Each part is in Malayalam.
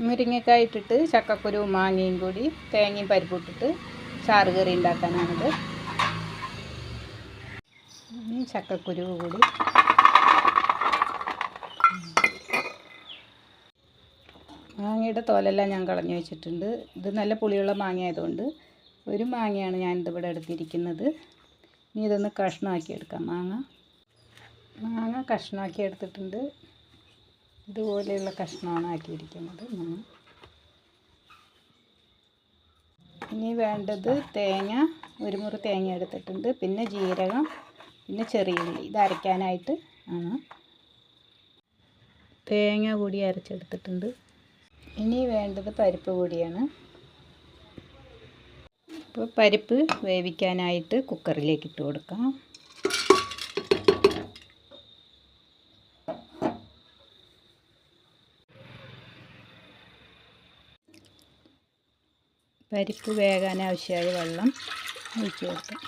മുരിങ്ങക്കായ ഇട്ടിട്ട് ചക്കക്കുരുവും മാങ്ങയും കൂടി തേങ്ങയും പരിപ്പും ഇട്ടിട്ട് ചാറ് കറി ഉണ്ടാക്കാനാണിത്. ചക്കക്കുരു കൂടി മാങ്ങയുടെ തോലെല്ലാം ഞാൻ കളഞ്ഞു വെച്ചിട്ടുണ്ട്. ഇത് നല്ല പുളിയുള്ള മാങ്ങ ആയതുകൊണ്ട് ഒരു മാങ്ങയാണ് ഞാനിതിവിടെ എടുത്തിരിക്കുന്നത്. ഇനി ഇതൊന്ന് കഷ്ണമാക്കി എടുക്കാം. മാങ്ങ കഷ്ണമാക്കി എടുത്തിട്ടുണ്ട്. ഇതുപോലെയുള്ള കഷ്ണമാണ് ആക്കിയിരിക്കുന്നത്. ഇനി വേണ്ടത് തേങ്ങ, ഒരു മുറി തേങ്ങ എടുത്തിട്ടുണ്ട്. പിന്നെ ജീരകം, പിന്നെ ചെറിയ ഉള്ളി. ഇത് അരയ്ക്കാനായിട്ട് ആണ്. തേങ്ങ കൂടി അരച്ചെടുത്തിട്ടുണ്ട്. ഇനി വേണ്ടത് പരിപ്പ് കൂടിയാണ്. അപ്പോൾ പരിപ്പ് വേവിക്കാനായിട്ട് കുക്കറിലേക്ക് ഇട്ട് കൊടുക്കാം. പരിപ്പ് വേകാൻ ആവശ്യമായ വെള്ളം ഒഴിച്ച് കൊടുക്കാം.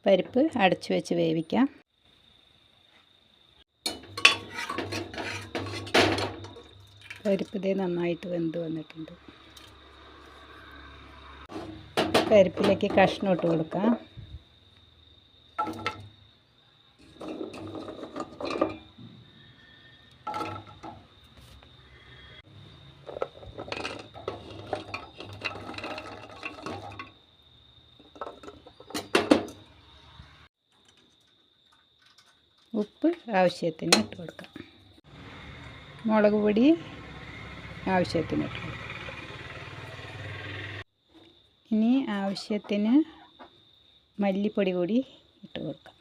പരിപ്പ് അടച്ചു വെച്ച് വേവിക്കാം. പരിപ്പ് ഇതേ നന്നായിട്ട് വെന്ത് വന്നിട്ടുണ്ട്. പരിപ്പിലേക്ക് കഷ്ണം ഇട്ട് കൊടുക്കാം. ഉപ്പ് ആവശ്യത്തിന് ഇട്ട് കൊടുക്കാം. മുളക് പൊടി ആവശ്യത്തിന് ഇട്ട് കൊടുക്കാം. ഇനി ആവശ്യത്തിന് മല്ലിപ്പൊടി കൂടി ഇട്ട് കൊടുക്കാം.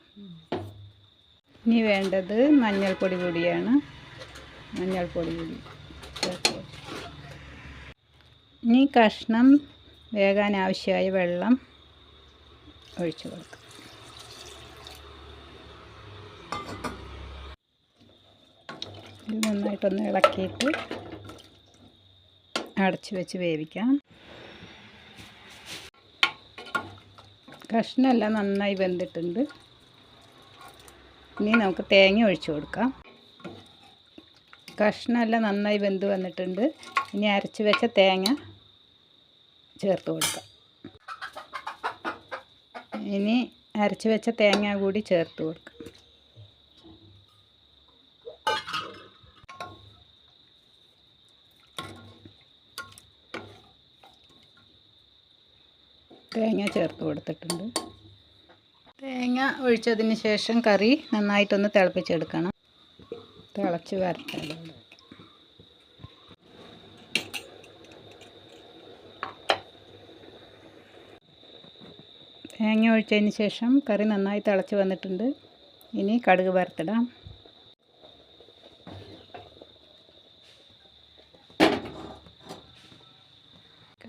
ഇനി വേണ്ടത് മഞ്ഞൾപ്പൊടി കൂടിയാണ്. മഞ്ഞൾപ്പൊടി കൂടി ചേർത്ത് കൊടുക്കാം. ഇനി കഷ്ണം വേകാൻ ആവശ്യമായ വെള്ളം ഒഴിച്ച് കൊടുക്കാം. ഇത് നന്നായിട്ടൊന്ന് ഇളക്കിയിട്ട് അടച്ചു വെച്ച് വേവിക്കാം. കഷ്ണമെല്ലാം നന്നായി വെന്തിട്ടുണ്ട്. ഇനി നമുക്ക് തേങ്ങ ഒഴിച്ചു കൊടുക്കാം. കഷ്ണമെല്ലാം നന്നായി വെന്ത് വന്നിട്ടുണ്ട്. ഇനി അരച്ച് വെച്ച തേങ്ങ ചേർത്ത് കൊടുക്കാം. ഇനി അരച്ച് വെച്ച തേങ്ങ കൂടി ചേർത്ത് കൊടുക്കാം. തേങ്ങ ചേർത്ത് കൊടുത്തിട്ടുണ്ട്. തേങ്ങ ഒഴിച്ചതിന് ശേഷം കറി നന്നായിട്ടൊന്ന് തിളപ്പിച്ചെടുക്കണം. തിളച്ച് വരട്ടെ. തേങ്ങ ഒഴിച്ചതിന് ശേഷം കറി നന്നായി തിളച്ച് വന്നിട്ടുണ്ട്. ഇനി കടുക് വറുത്തിടാം.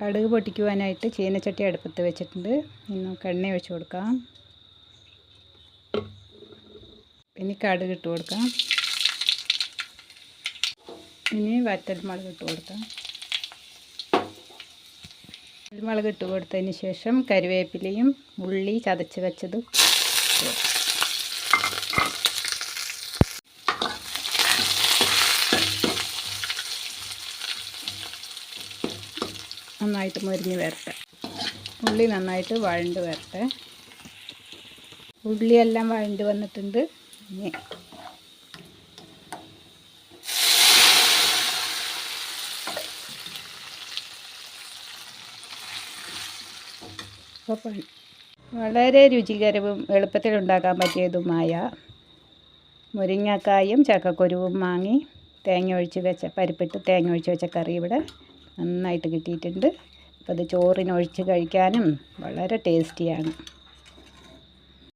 കടുക് പൊട്ടിക്കുവാനായിട്ട് ചീനച്ചട്ടി അടുപ്പത്ത് വെച്ചിട്ടുണ്ട്. ഇനി നമുക്ക് എണ്ണ ഒഴിച്ച് കൊടുക്കാം. ഇനി കടുക് ഇട്ട് കൊടുക്കാം. ഇനി വറ്റൽമുളക് ഇട്ട് കൊടുക്കാം. വറ്റൽമുളക് ഇട്ട് കൊടുത്തതിന് ശേഷം കറിവേപ്പിലയും ഉള്ളി ചതച്ച് വെച്ചത് നന്നായിട്ട് മൊരിഞ്ഞ് വരട്ടെ. ഉള്ളി നന്നായിട്ട് വഴണ്ട് വരട്ടെ. ഉള്ളിയെല്ലാം വഴണ്ട് വന്നിട്ടുണ്ട്. ഇനി വളരെ രുചികരവും എളുപ്പത്തിൽ ഉണ്ടാക്കാൻ പറ്റിയതുമായ മുരിങ്ങക്കായും ചക്കക്കുരുവും മാങ്ങി തേങ്ങ ഒഴിച്ച് വെച്ച പരിപ്പിട്ട് തേങ്ങ ഒഴിച്ച് വെച്ച കറി ഇവിടെ നന്നായിട്ട് കിട്ടിയിട്ടുണ്ട്. അപ്പോൾ അത് ചോറിനൊഴിച്ച് കഴിക്കാനും വളരെ ടേസ്റ്റിയാണ്.